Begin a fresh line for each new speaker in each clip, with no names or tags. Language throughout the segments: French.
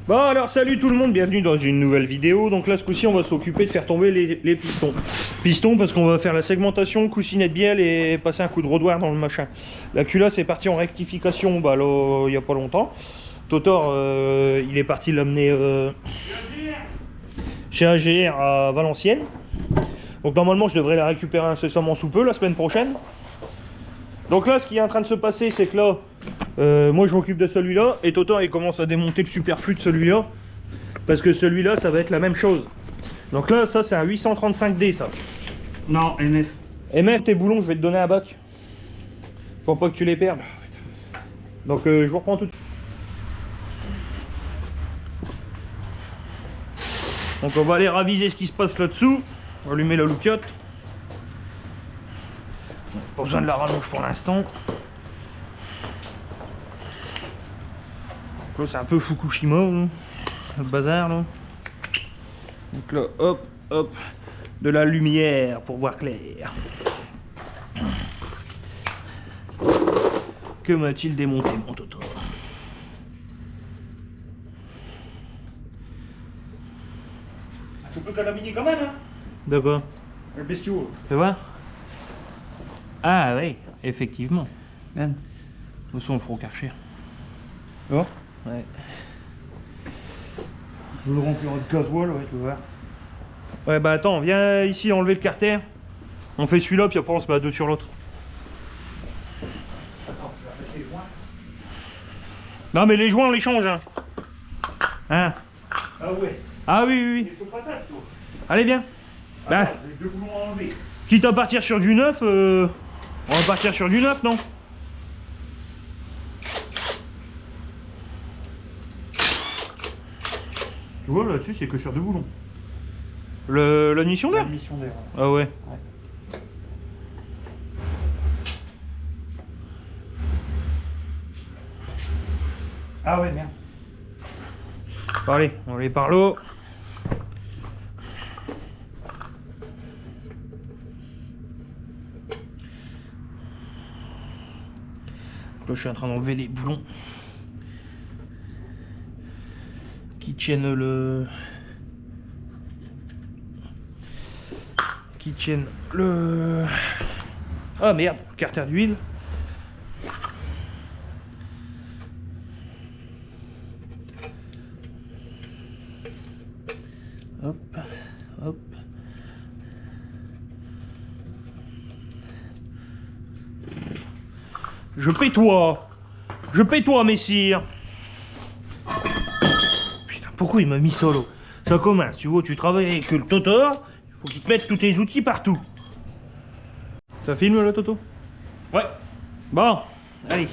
Bon alors salut tout le monde, bienvenue dans une nouvelle vidéo. Donc là ce coup-ci on va s'occuper de faire tomber les pistons. Pistons parce qu'on va faire la segmentation, coussinet de bielle et passer un coup de rodoir dans le machin. La culasse est partie en rectification bah, là, il n'y a pas longtemps. Totor il est parti l'amener chez AGR à Valenciennes. Donc normalement je devrais la récupérer incessamment sous peu la semaine prochaine. Donc là ce qui est en train de se passer c'est que là moi je m'occupe de celui-là et Totor il commence à démonter le superflu de celui-là parce que celui-là ça va être la même chose. Donc là ça c'est un 835D ça.
Non, MF.
MF tes boulons je vais te donner un bac pour pas que tu les perdes. Donc je vous reprends tout de suite. Donc on va aller raviser ce qui se passe là-dessous. On va allumer la loupiote. Pas besoin de la rallonge pour l'instant. Là c'est un peu Fukushima là. Le bazar là. Donc là hop hop de la lumière pour voir clair. Que m'a-t-il démonté mon Toto?
Tu peux calaminer quand même, hein.
De quoi?
Le bestiau.
Fais voir. Ah oui, effectivement. De toute façon on le fera au Karcher.
Tu vois?
Ouais.
Je veux le remplir de gasoil, ouais, tu vas voir.
Ouais bah attends, viens ici enlever le carter. On fait celui-là puis après on se met à deux sur l'autre.
Attends, je vais remettre les joints.
Non mais les joints on les change hein. Hein?
Ah ouais.
Ah oui oui oui.
Les chauds patates, toi.
Allez viens. Bah,
Attends, j'ai deux boulons à enlever.
quitte à partir sur du neuf, on va partir sur du neuf non?
Tu vois, là-dessus, c'est que sur deux boulons.
L'admission d'air?
Mission d'air.
Ah ouais.
Ah ouais, merde.
Bon, allez, on va aller par là. Là, je suis en train d'enlever les boulons qui tiennent le... Ah merde, carter d'huile. Hop, hop. Je paie-toi, messire. Putain, pourquoi il m'a mis solo? Ça commence, tu vois, tu travailles avec le Totor, il faut qu'il te mette tous tes outils partout. Ça filme là, Toto?
Ouais.
Bon, allez.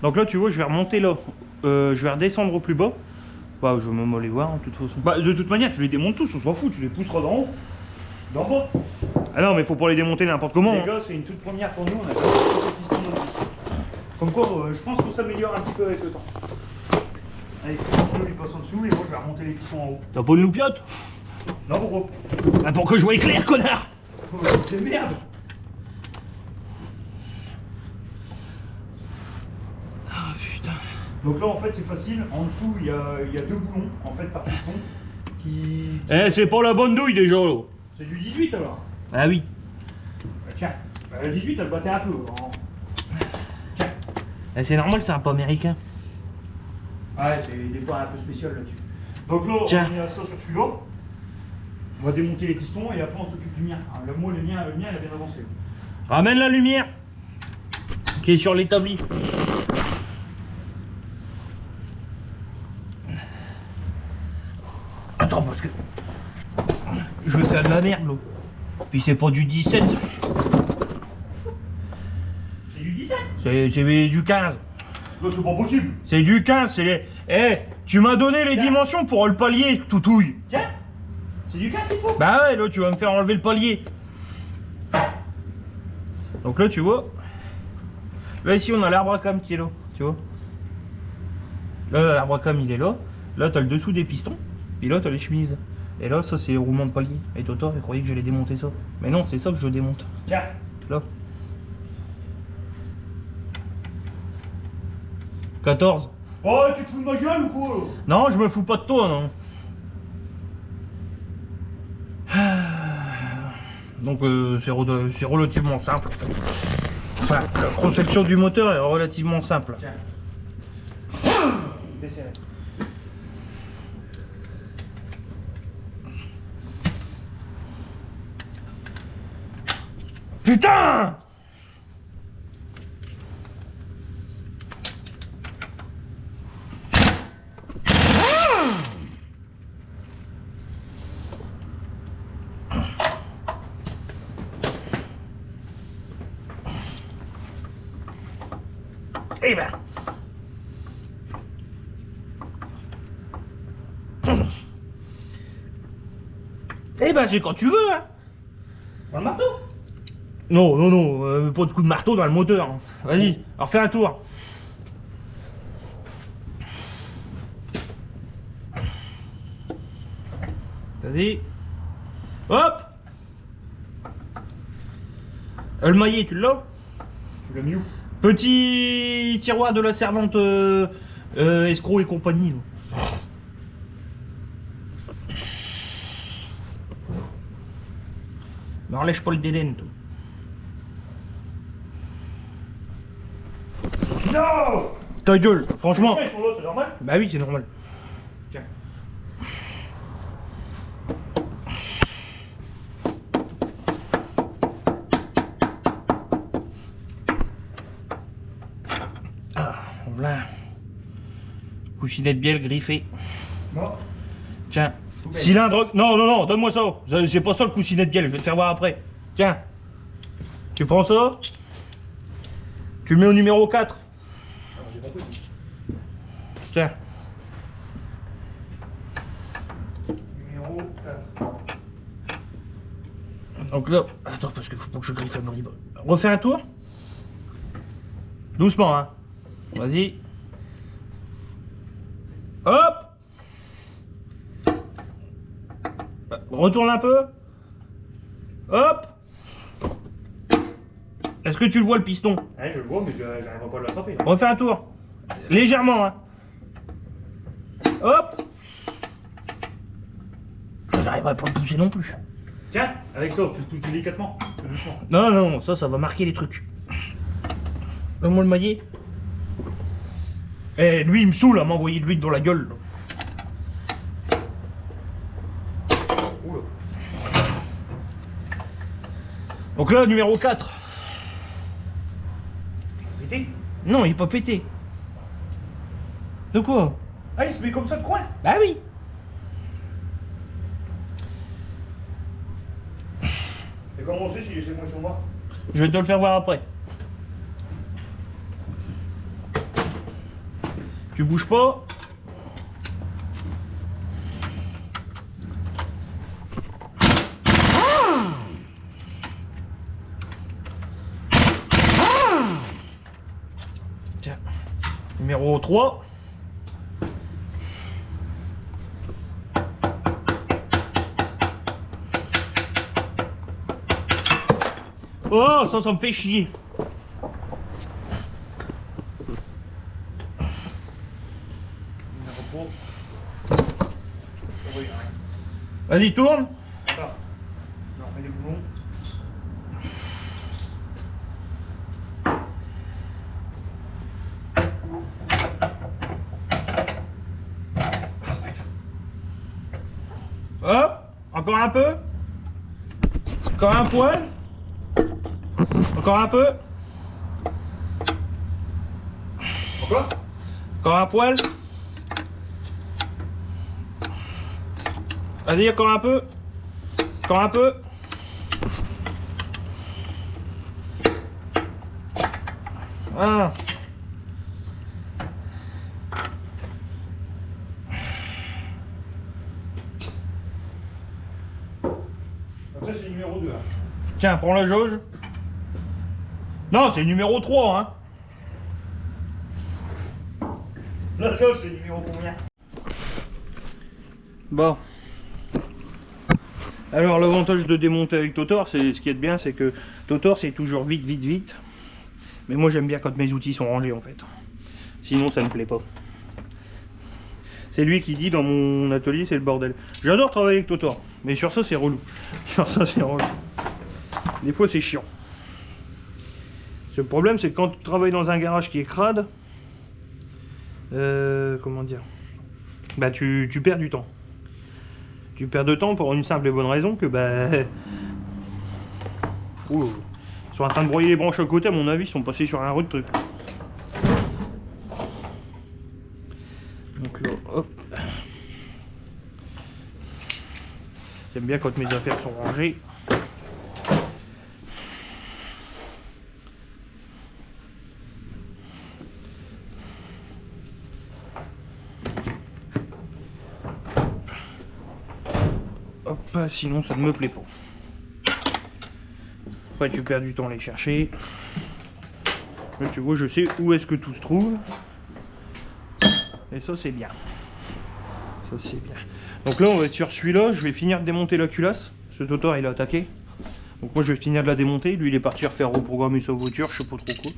Donc là, tu vois, je vais remonter là. Je vais redescendre au plus bas. Bah, je vais même aller voir, en toute façon.
Bah, de toute manière, tu les démontes tous, on s'en fout, tu les pousseras d'en haut. D'en bas.
Ah non, mais faut pas les démonter n'importe comment.
Les
Hein.
gars, c'est une toute première pour nous, on a jamais fait de piston dans le piston. Comme quoi, je pense qu'on s'améliore un petit peu avec le temps. Allez, il passe en dessous et moi je vais remonter les pistons en haut.
T'as pas une loupiote?
Non, pourquoi?
Ah, pour que je vois clair, connard!
Oh, c'est merde.
Ah putain.
Donc là, en fait, c'est facile. En dessous, il y a deux boulons, en fait, par piston. Qui...
Eh, c'est pas la bonne douille déjà là.
C'est du 18 alors.
Ah oui.
Bah, tiens, le 18, elle battait un peu. Hein. Tiens.
Eh, c'est normal, c'est un pas américain.
Ouais, c'est des points un peu spéciaux là-dessus. Donc là,
Tiens.
on est à ça sur celui-là. On va démonter les pistons et après on s'occupe du mien. Hein, le mien, il a bien avancé.
Ramène la lumière qui est sur l'établi. Attends, parce que je vais faire de la merde là. Puis c'est pas du 17,
C'est du 17.
c'est du 15.
Là, c'est pas possible.
C'est du 15, c'est les... Eh, tu m'as donné les
Tiens.
dimensions pour le palier, toutouille.
Tiens, c'est du 15 qu'il te faut.
Bah ouais, là tu vas me faire enlever le palier. Donc là tu vois, là ici on a l'arbre à cam qui est là, tu vois. Là l'arbre à cam il est là, là t'as le dessous des pistons, puis là t'as les chemises. Et là ça c'est le roulement de palier. Et Toto il croyait que j'allais démonter ça. Mais non, c'est ça que je démonte.
Tiens.
Là. 14.
Oh, tu te fous de ma gueule ou quoi?
Non, je me fous pas de toi, non. Donc c'est relativement simple en fait. Enfin, la conception du moteur est relativement simple.
Tiens. Desserré.
Putain! Eh ben. Eh ben, c'est quand tu veux, hein.
Dans le marteau?
Non, non, non, pas de coup de marteau dans le moteur. Hein. Vas-y, alors fais un tour. Vas-y. Hop. Le maillet, tu l'as?
Tu l'as mis où?
Petit tiroir de la servante escroc et compagnie. Mais enlèche pas le délai, toi.
Non!
Ta gueule, franchement.
Ils sont là, c'est normal?
Bah oui, c'est normal.
Tiens.
Ah, voilà. Coussinet de bielle griffé.
Non.
Tiens. Cylindre. Non, non, non, donne-moi ça. C'est pas ça le coussinet de bielle, je vais te faire voir après. Tiens. Tu prends ça. Tu le mets au numéro 4.
Alors, j'ai compris.
Tiens.
Numéro 4.
Donc là. Attends, parce qu'il faut pas que je griffe à mon libre. Refais un tour. Doucement, hein. Vas-y. Hop. Retourne un peu. Hop. Est-ce que tu le vois le piston?
Ouais, je le vois, mais j'arrive pas à l'attraper.
Refais un tour. Légèrement, hein. Hop. J'arriverai pas à le pousser non plus.
Tiens, avec ça, tu le pousses délicatement, tout doucement.
Non, non, non, ça va marquer les trucs. Donne-moi le maillet. Eh, lui, il me saoule à m'envoyer de l'huile dans la gueule.
Oula.
Donc là, numéro 4.
Pété?
Non, il est pas pété. De quoi?
Ah, il se met comme ça de coin?
Bah oui.
Et comment on sait si c'est moi sur moi?
Je vais te le faire voir après. Tu bouges pas. Tiens. Numéro 3. Oh, ça me fait chier.
Numéro 3. Oh, oui, rien.
Vas-y, tourne.
Attends. Non, mets les boulons.
Hop, encore un peu. Encore un poil. Encore un peu.
Encore?
Encore un poil. Vas-y, encore un peu. Encore un peu. Ah.
Donc ça c'est numéro 2. Hein.
Tiens, prends la jauge. Non, c'est numéro 3, hein.
La chose c'est numéro combien?
Bon. Alors l'avantage de démonter avec Totor, c'est ce qui est bien, c'est que Totor c'est toujours vite, vite, vite. Mais moi j'aime bien quand mes outils sont rangés en fait. Sinon ça ne me plaît pas. C'est lui qui dit dans mon atelier c'est le bordel. J'adore travailler avec Totor, mais sur ça c'est relou. Sur ça c'est relou. Des fois c'est chiant. Le problème c'est que quand tu travailles dans un garage qui est crade, comment dire, bah tu perds du temps. Tu perds de temps pour une simple et bonne raison que bah... Ouh, ils sont en train de broyer les branches à côté, à mon avis, ils sont passés sur un rude truc. Donc là, hop. J'aime bien quand mes affaires sont rangées. Hop, sinon ça ne me plaît pas. Après tu perds du temps à les chercher. Là tu vois, je sais où est-ce que tout se trouve. Et ça c'est bien. Ça c'est bien. Donc là on va être sur celui-là, je vais finir de démonter la culasse. Ce Totor il a attaqué. Donc moi je vais finir de la démonter. Lui il est parti refaire reprogrammer sa voiture, je sais pas trop quoi.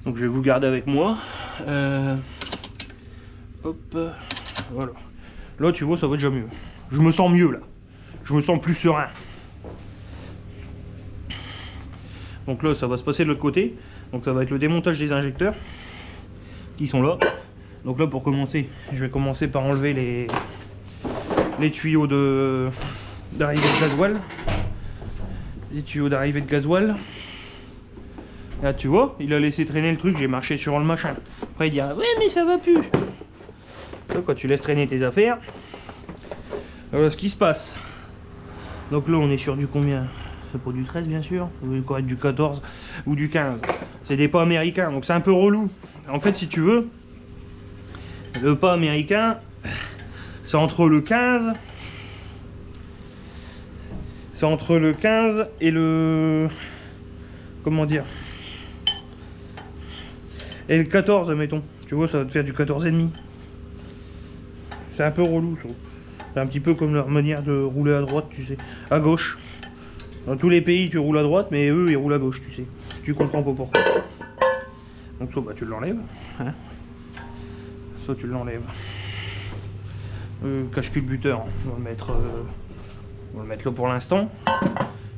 Donc je vais vous garder avec moi. Hop, voilà. Là tu vois ça va déjà mieux. Je me sens mieux là. Je me sens plus serein. Donc là ça va se passer de l'autre côté. Donc ça va être le démontage des injecteurs qui sont là. Donc là pour commencer, je vais commencer par enlever les tuyaux d'arrivée de gasoil. Les tuyaux d'arrivée de gasoil. Là tu vois, il a laissé traîner le truc, j'ai marché sur le machin. Après il dira ouais mais ça va plus. Là, quand tu laisses traîner tes affaires, voilà ce qui se passe. Donc là on est sur du combien? C'est pas du 13 bien sûr, ou quoi, du 14 ou du 15. C'est des pas américains, donc c'est un peu relou. En fait si tu veux, le pas américain, c'est entre le 15. C'est entre le 15 et le... Comment dire? Et le 14 mettons. Tu vois ça va te faire du 14,5. C'est un peu relou ça. C'est un petit peu comme leur manière de rouler à droite, tu sais. À gauche. Dans tous les pays, tu roules à droite, mais eux, ils roulent à gauche, tu sais. Tu comprends pas pourquoi. Donc ça, bah, tu l'enlèves. Hein. Ça, tu l'enlèves. Cache-culbuteur, on va le mettre là pour l'instant.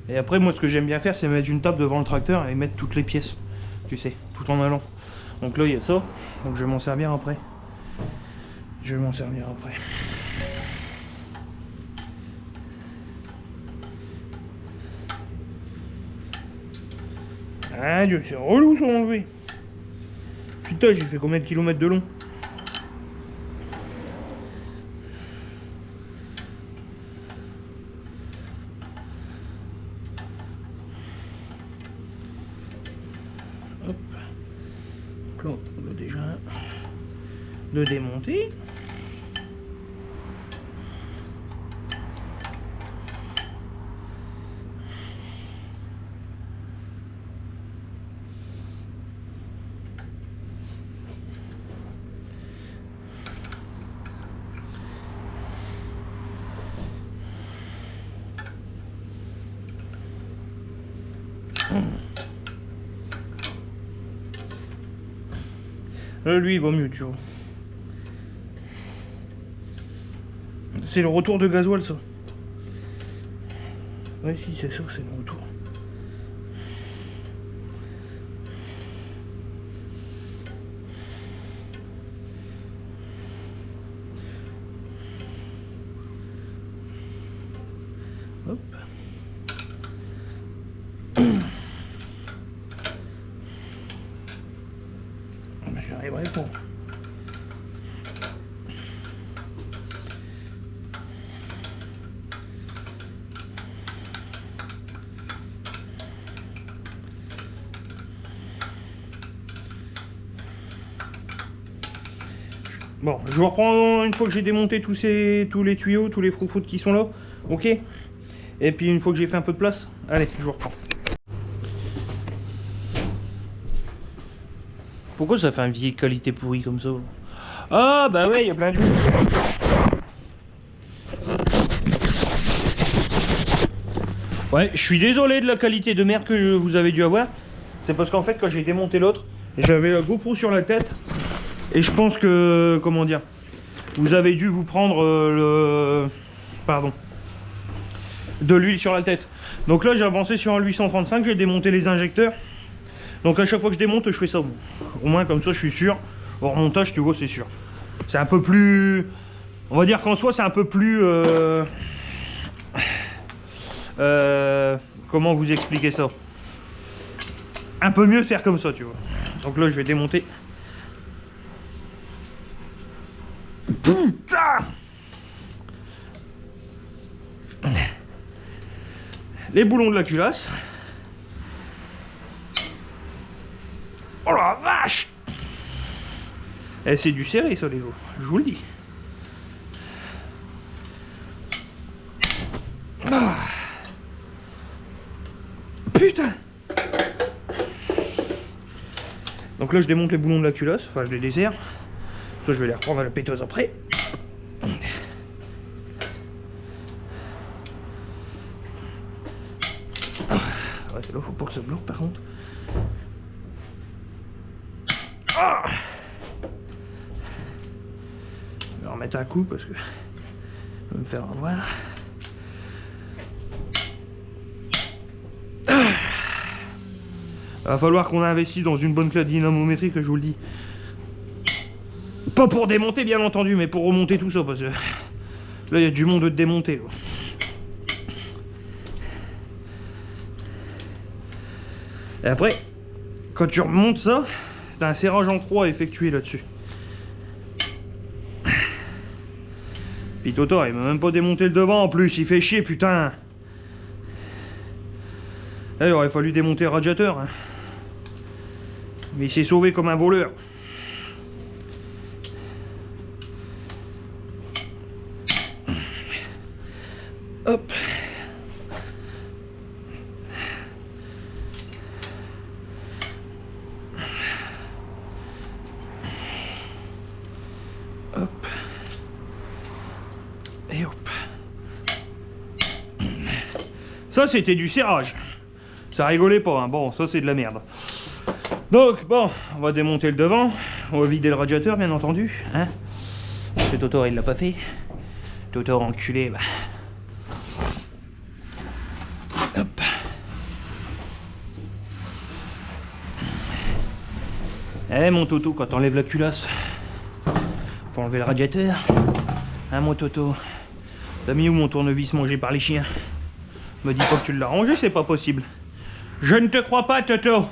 Et après, moi, ce que j'aime bien faire, c'est mettre une table devant le tracteur et mettre toutes les pièces. Tu sais, tout en allant. Donc là, il y a ça. Donc je vais m'en servir après. Je vais m'en servir après. Ah Dieu, c'est relou ça enlever. Putain, j'ai fait combien de kilomètres de long? Hop. Donc là, on va déjà le démonter. Là, lui, il va mieux, tu vois. C'est le retour de gasoil, ça. Ouais, si, c'est ça, c'est le retour. Hop. J'arriverai pas. Bon, je vous reprends une fois que j'ai démonté tous les tuyaux, tous les froufous qui sont là. Ok. Et puis une fois que j'ai fait un peu de place, allez, je vous reprends. Pourquoi ça fait un vieille qualité pourrie comme ça? Ah bah ouais, il y a plein de... Ouais, je suis désolé de la qualité de merde que vous avez dû avoir. C'est parce qu'en fait quand j'ai démonté l'autre, j'avais la GoPro sur la tête. Et je pense que... Comment dire? vous avez dû vous prendre de l'huile sur la tête. Donc là j'ai avancé sur un 835, j'ai démonté les injecteurs. Donc à chaque fois que je démonte, je fais ça. Au moins comme ça je suis sûr. Au remontage, tu vois, c'est sûr. C'est un peu plus... On va dire qu'en soi c'est un peu plus... comment vous expliquer ça? Un peu mieux faire comme ça, tu vois. Donc là je vais démonter. Putain! Les boulons de la culasse. Oh la vache! Eh, c'est du serré ça les gars, je vous le dis. Ah. Putain! Donc là je démonte les boulons de la culasse, enfin je les desserre. Ça je vais les reprendre à la péteuse après. Ouais, c'est là, faut pas que ça bloque par contre. Ah, je vais remettre un coup parce que je vais me faire avoir. Il va falloir qu'on investisse dans une bonne claque dynamométrique, je vous le dis. Pas pour démonter bien entendu, mais pour remonter tout ça parce que là il y a du monde de démonter. Et après, quand tu remontes ça, t'as un serrage en croix à effectuer là-dessus. Puis Toto, il m'a même pas démonté le devant en plus, il fait chier putain. Là, il aurait fallu démonter le radiateur. Hein. Mais il s'est sauvé comme un voleur. Hop. Hop. Et hop. Ça c'était du serrage. Ça rigolait pas, hein. Bon, ça c'est de la merde. Donc bon, on va démonter le devant. On va vider le radiateur bien entendu. Hein. Parce que Toto il l'a pas fait. Toto enculé, bah. Hop. Eh mon Toto, quand t'enlèves la culasse, faut enlever le radiateur. Hein mon Toto, t'as mis où mon tournevis mangé par les chiens? Me dis pas que tu l'as rangé, c'est pas possible. Je ne te crois pas Toto.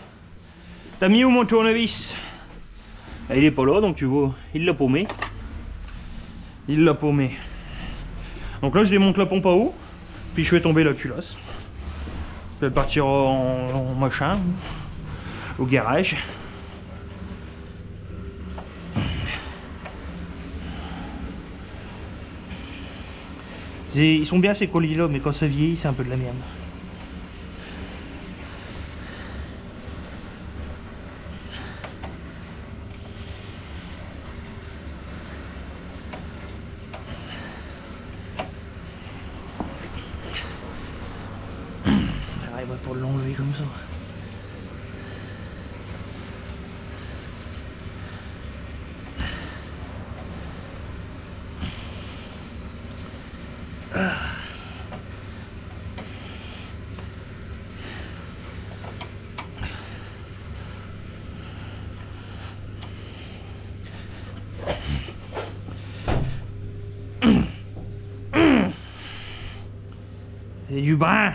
T'as mis où mon tournevis? Il est pas là donc tu vois, il l'a paumé. Il l'a paumé. Donc là je démonte la pompe à eau, puis je fais tomber la culasse. Je vais partir en machin, au garage. Ils sont bien ces colis là, mais quand ça vieillit c'est un peu de la merde. J'arrive pour l'enlever comme ça. C'est du brin.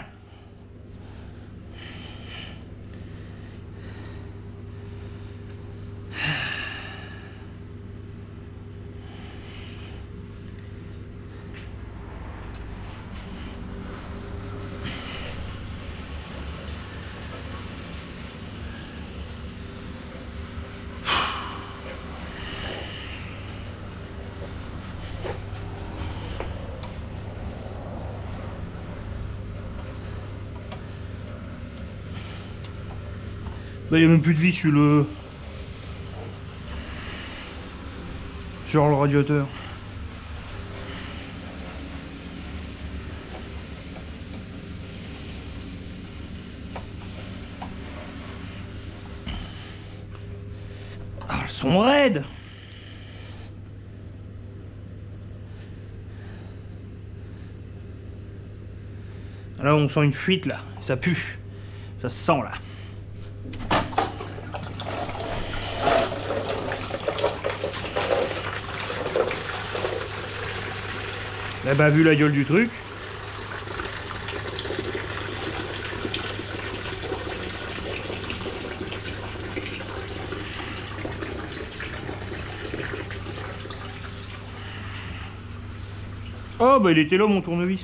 Là, il n'y a même plus de vis sur le radiateur. Ah, elles sont raides. Là on sent une fuite là, ça pue. Ça se sent là. Là bah vu la gueule du truc. Oh bah il était là mon tournevis.